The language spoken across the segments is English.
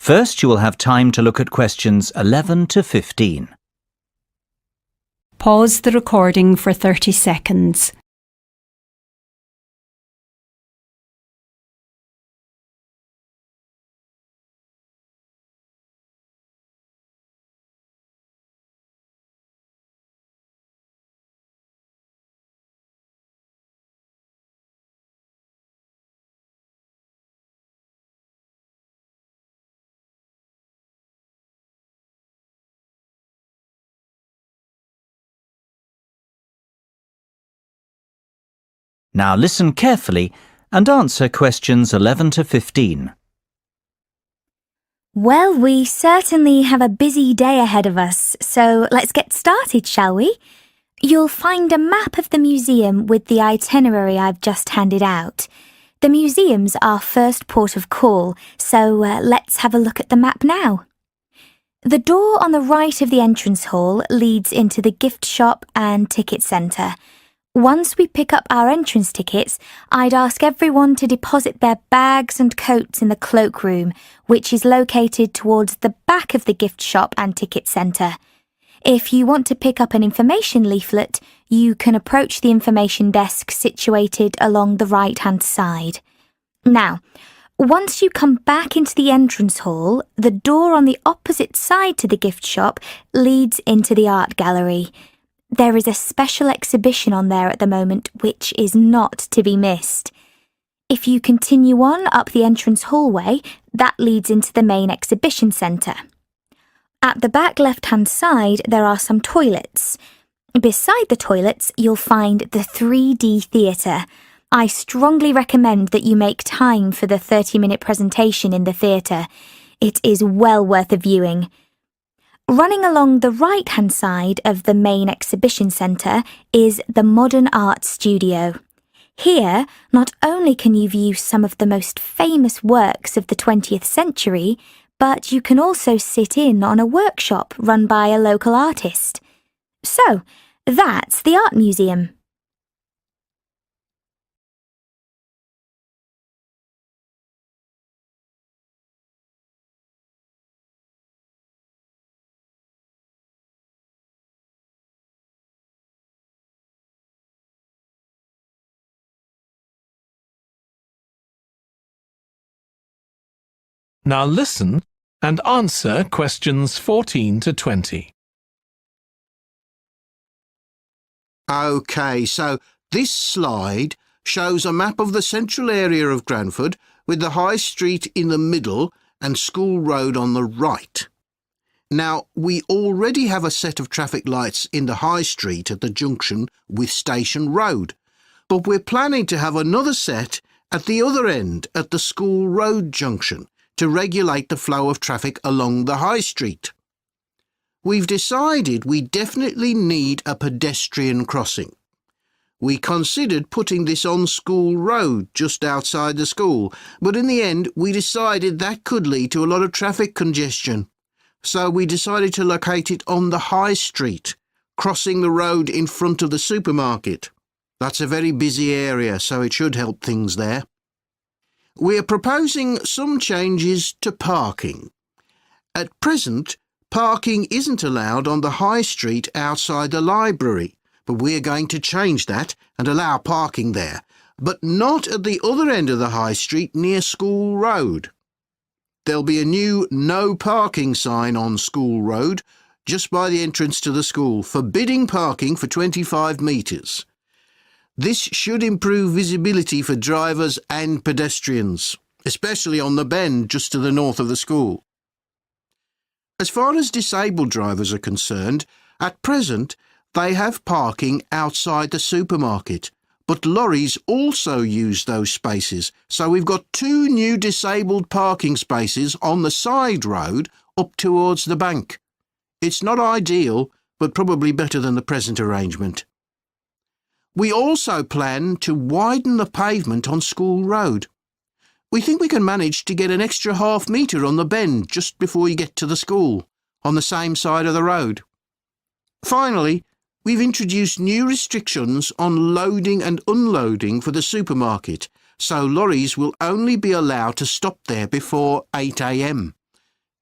First, you will have time to look at questions 11 to 15. Pause the recording for 30 seconds. Now listen carefully and answer questions 11 to 15. Well, we certainly have a busy day ahead of us, so let's get started, shall we? You'll find a map of the museum with the itinerary I've just handed out. The museum's our first port of call, so let's have a look at the map now. The door on the right of the entrance hall leads into the gift shop and ticket centre. Once we pick up our entrance tickets, I'd ask everyone to deposit their bags and coats in the cloakroom, which is located towards the back of the gift shop and ticket centre. If you want to pick up an information leaflet, you can approach the information desk situated along the right-hand side. Now, once you come back into the entrance hall, the door on the opposite side to the gift shop leads into the art gallery. There is a special exhibition on there at the moment which is not to be missed. If you continue on up the entrance hallway, that leads into the main exhibition centre. At the back left-hand side, there are some toilets. Beside the toilets, you'll find the 3D theatre. I strongly recommend that you make time for the 30-minute presentation in the theatre. It is well worth a viewing. Running along the right-hand side of the main exhibition centre is the Modern Art Studio. Here, not only can you view some of the most famous works of the 20th century, but you can also sit in on a workshop run by a local artist. So, that's the art museum. Now listen and answer questions 14 to 20. OK, so this slide shows a map of the central area of Granford with the High Street in the middle and School Road on the right. Now, we already have a set of traffic lights in the High Street at the junction with Station Road, but we're planning to have another set at the other end at the School Road junction to regulate the flow of traffic along the High Street. We've decided we definitely need a pedestrian crossing. We considered putting this on School Road just outside the school, but in the end we decided that could lead to a lot of traffic congestion. So we decided to locate it on the High Street, crossing the road in front of the supermarket. That's a very busy area, so it should help things there. We're proposing some changes to parking. At present, parking isn't allowed on the High Street outside the library, but we're going to change that and allow parking there, but not at the other end of the High Street near School Road. There'll be a new no parking sign on School Road just by the entrance to the school, forbidding parking for 25 metres. This should improve visibility for drivers and pedestrians, especially on the bend just to the north of the school. As far as disabled drivers are concerned, at present they have parking outside the supermarket, but lorries also use those spaces, so we've got 2 new disabled parking spaces on the side road up towards the bank. It's not ideal, but probably better than the present arrangement. We also plan to widen the pavement on School Road. We think we can manage to get an extra half metre on the bend just before you get to the school, on the same side of the road. Finally, we've introduced new restrictions on loading and unloading for the supermarket, so lorries will only be allowed to stop there before 8 a.m.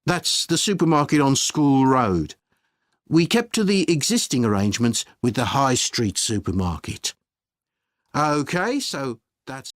That's the supermarket on School Road. We kept to the existing arrangements with the High Street supermarket. OK, so that's